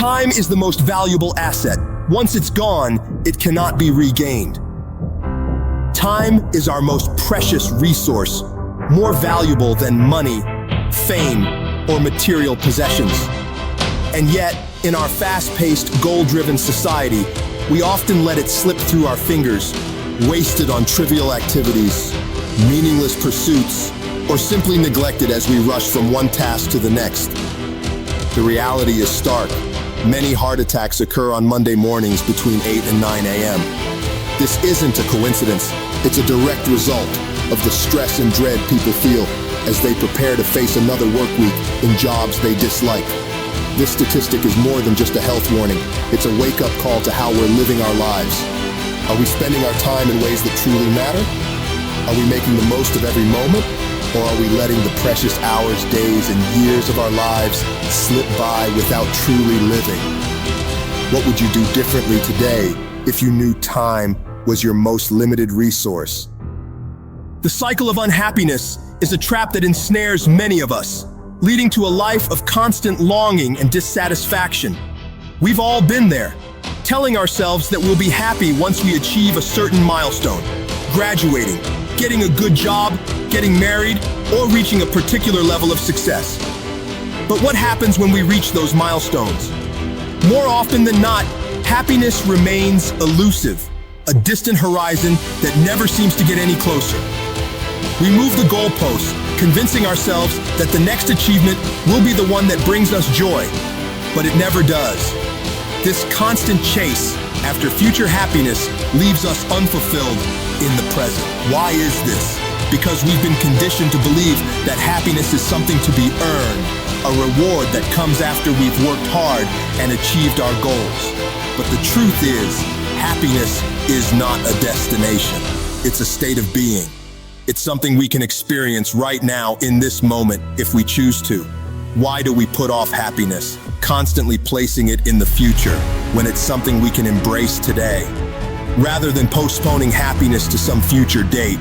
Time is the most valuable asset. Once it's gone, it cannot be regained. Time is our most precious resource, more valuable than money, fame, or material possessions. And yet, in our fast-paced, goal-driven society, we often let it slip through our fingers, wasted on trivial activities, meaningless pursuits, or simply neglected as we rush from one task to the next. The reality is stark. Many heart attacks occur on Monday mornings between 8 and 9 a.m. This isn't a coincidence. It's a direct result of the stress and dread people feel as they prepare to face another work week in jobs they dislike. This statistic is more than just a health warning. It's a wake-up call to how we're living our lives. Are we spending our time in ways that truly matter? Are we making the most of every moment? Or are we letting the precious hours, days, and years of our lives slip by without truly living? What would you do differently today if you knew time was your most limited resource? The cycle of unhappiness is a trap that ensnares many of us, leading to a life of constant longing and dissatisfaction. We've all been there, telling ourselves that we'll be happy once we achieve a certain milestone, graduating, getting a good job, getting married, or reaching a particular level of success. But what happens when we reach those milestones? More often than not, happiness remains elusive, a distant horizon that never seems to get any closer. We move the goalposts, convincing ourselves that the next achievement will be the one that brings us joy, but it never does. This constant chase after future happiness leaves us unfulfilled in the present. Why is this? Because we've been conditioned to believe that happiness is something to be earned, a reward that comes after we've worked hard and achieved our goals. But the truth is, happiness is not a destination. It's a state of being. It's something we can experience right now in this moment if we choose to. Why do we put off happiness, constantly placing it in the future when it's something we can embrace today? Rather than postponing happiness to some future date,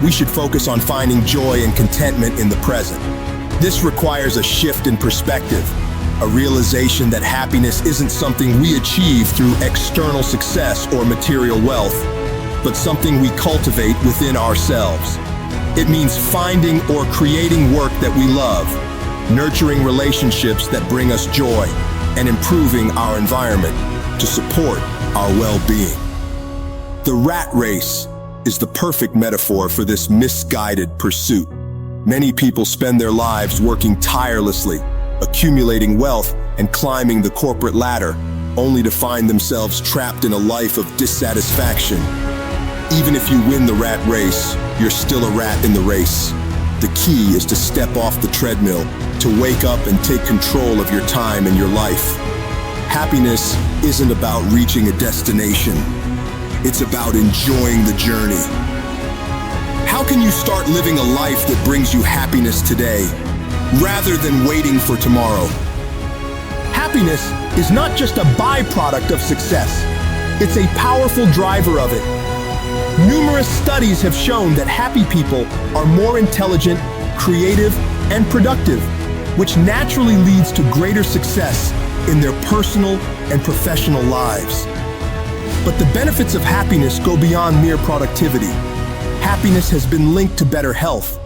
we should focus on finding joy and contentment in the present. This requires a shift in perspective, a realization that happiness isn't something we achieve through external success or material wealth, but something we cultivate within ourselves. It means finding or creating work that we love, nurturing relationships that bring us joy, and improving our environment to support our well-being. The rat race is the perfect metaphor for this misguided pursuit. Many people spend their lives working tirelessly, accumulating wealth and climbing the corporate ladder, only to find themselves trapped in a life of dissatisfaction. Even if you win the rat race, you're still a rat in the race. The key is to step off the treadmill, to wake up and take control of your time and your life. Happiness isn't about reaching a destination. It's about enjoying the journey. How can you start living a life that brings you happiness today, rather than waiting for tomorrow? Happiness is not just a byproduct of success. It's a powerful driver of it. Numerous studies have shown that happy people are more intelligent, creative, and productive, which naturally leads to greater success in their personal and professional lives. But the benefits of happiness go beyond mere productivity. Happiness has been linked to better health,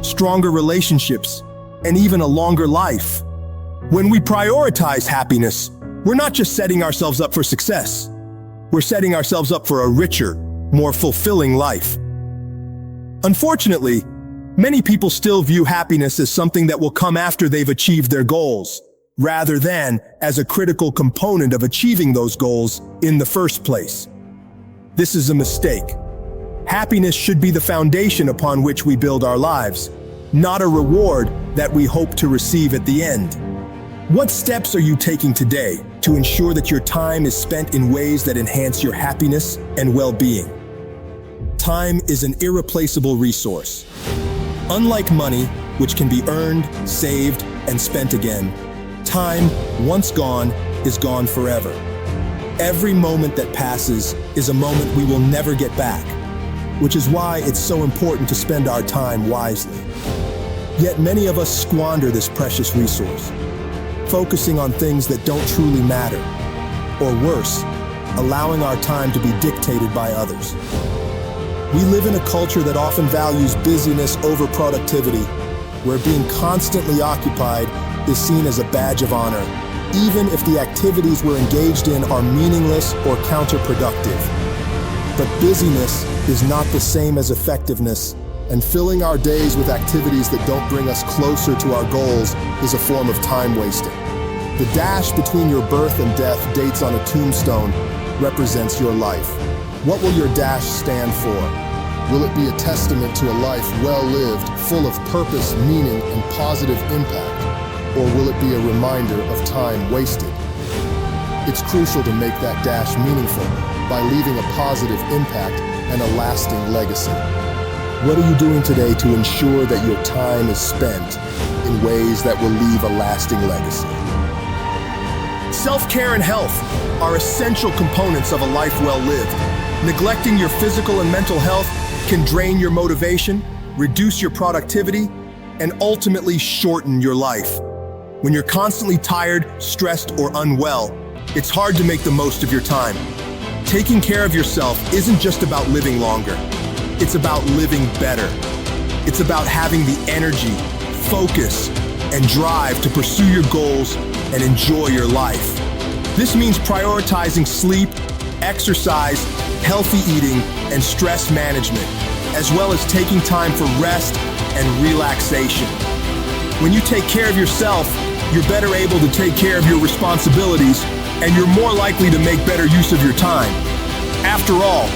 stronger relationships, and even a longer life. When we prioritize happiness, we're not just setting ourselves up for success. We're setting ourselves up for a richer, more fulfilling life. Unfortunately, many people still view happiness as something that will come after they've achieved their goals, rather than as a critical component of achieving those goals in the first place. This is a mistake. Happiness should be the foundation upon which we build our lives, not a reward that we hope to receive at the end. What steps are you taking today to ensure that your time is spent in ways that enhance your happiness and well-being? Time is an irreplaceable resource. Unlike money, which can be earned, saved, and spent again, time, once gone, is gone forever. Every moment that passes is a moment we will never get back, which is why it's so important to spend our time wisely. Yet many of us squander this precious resource. focusing on things that don't truly matter. Or worse, allowing our time to be dictated by others. We live in a culture that often values busyness over productivity, where being constantly occupied is seen as a badge of honor, even if the activities we're engaged in are meaningless or counterproductive. But busyness is not the same as effectiveness, and filling our days with activities that don't bring us closer to our goals is a form of time wasting. The dash between your birth and death dates on a tombstone represents your life. What will your dash stand for? Will it be a testament to a life well lived, full of purpose, meaning, and positive impact? Or will it be a reminder of time wasted? It's crucial to make that dash meaningful by leaving a positive impact and a lasting legacy. What are you doing today to ensure that your time is spent in ways that will leave a lasting legacy? Self-care and health are essential components of a life well lived. Neglecting your physical and mental health can drain your motivation, reduce your productivity, and ultimately shorten your life. When you're constantly tired, stressed, or unwell, it's hard to make the most of your time. Taking care of yourself isn't just about living longer. It's about living better. It's about having the energy, focus, and drive to pursue your goals and enjoy your life. This means prioritizing sleep, exercise, healthy eating, and stress management, as well as taking time for rest and relaxation. When you take care of yourself, you're better able to take care of your responsibilities, and you're more likely to make better use of your time. After all,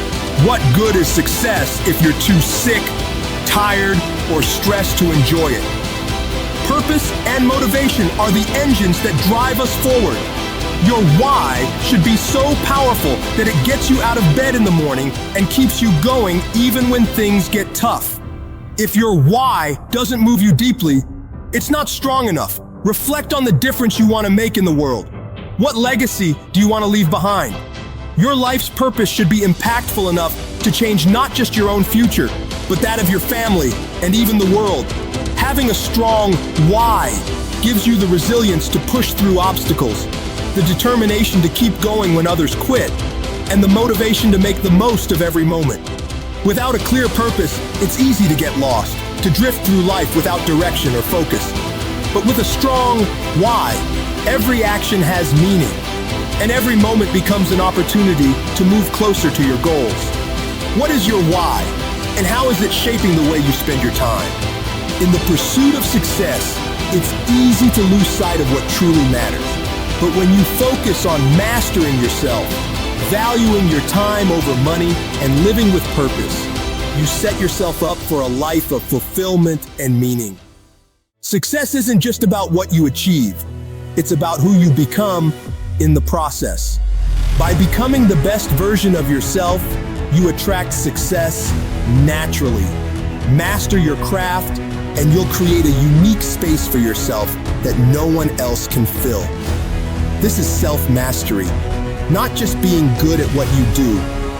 what good is success if you're too sick, tired, or stressed to enjoy it? Purpose and motivation are the engines that drive us forward. Your why should be so powerful that it gets you out of bed in the morning and keeps you going even when things get tough. If your why doesn't move you deeply, it's not strong enough. Reflect on the difference you want to make in the world. What legacy do you want to leave behind? Your life's purpose should be impactful enough to change not just your own future, but that of your family and even the world. Having a strong why gives you the resilience to push through obstacles, the determination to keep going when others quit, and the motivation to make the most of every moment. Without a clear purpose, it's easy to get lost, to drift through life without direction or focus. But with a strong why, every action has meaning, and every moment becomes an opportunity to move closer to your goals. What is your why, and how is it shaping the way you spend your time? In the pursuit of success, it's easy to lose sight of what truly matters. But when you focus on mastering yourself, valuing your time over money, and living with purpose, you set yourself up for a life of fulfillment and meaning. Success isn't just about what you achieve. It's about who you become in the process. By becoming the best version of yourself, you attract success naturally. Master your craft, and you'll create a unique space for yourself that no one else can fill. This is self-mastery, not just being good at what you do,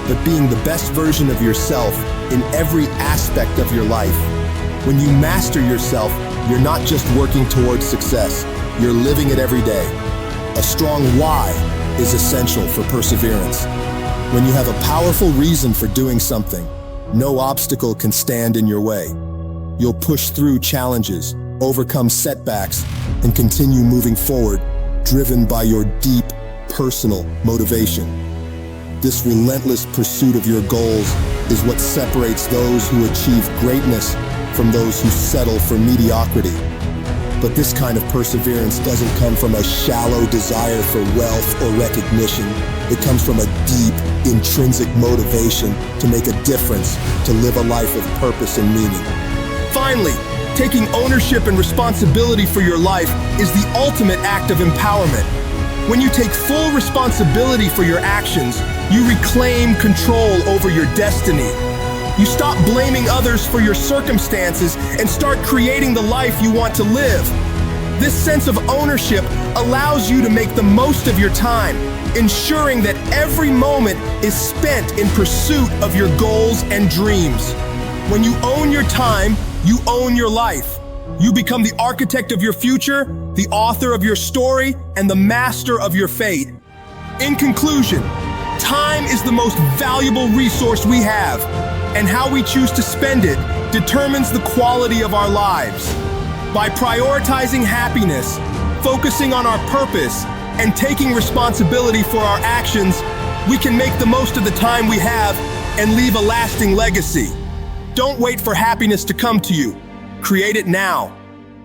but being the best version of yourself in every aspect of your life. When you master yourself, you're not just working towards success, you're living it every day. A strong why is essential for perseverance. When you have a powerful reason for doing something, no obstacle can stand in your way. You'll push through challenges, overcome setbacks, and continue moving forward, driven by your deep, personal motivation. This relentless pursuit of your goals is what separates those who achieve greatness from those who settle for mediocrity. But this kind of perseverance doesn't come from a shallow desire for wealth or recognition. It comes from a deep, intrinsic motivation to make a difference, to live a life of purpose and meaning. Finally, taking ownership and responsibility for your life is the ultimate act of empowerment. When you take full responsibility for your actions, you reclaim control over your destiny. You stop blaming others for your circumstances and start creating the life you want to live. This sense of ownership allows you to make the most of your time, ensuring that every moment is spent in pursuit of your goals and dreams. When you own your time, you own your life. You become the architect of your future, the author of your story, and the master of your fate. In conclusion, time is the most valuable resource we have, and how we choose to spend it determines the quality of our lives. By prioritizing happiness, focusing on our purpose, and taking responsibility for our actions, we can make the most of the time we have and leave a lasting legacy. Don't wait for happiness to come to you. Create it now.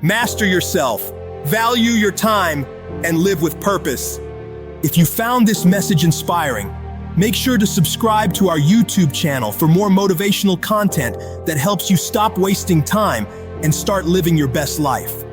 Master yourself, value your time, and live with purpose. If you found this message inspiring, make sure to subscribe to our YouTube channel for more motivational content that helps you stop wasting time and start living your best life.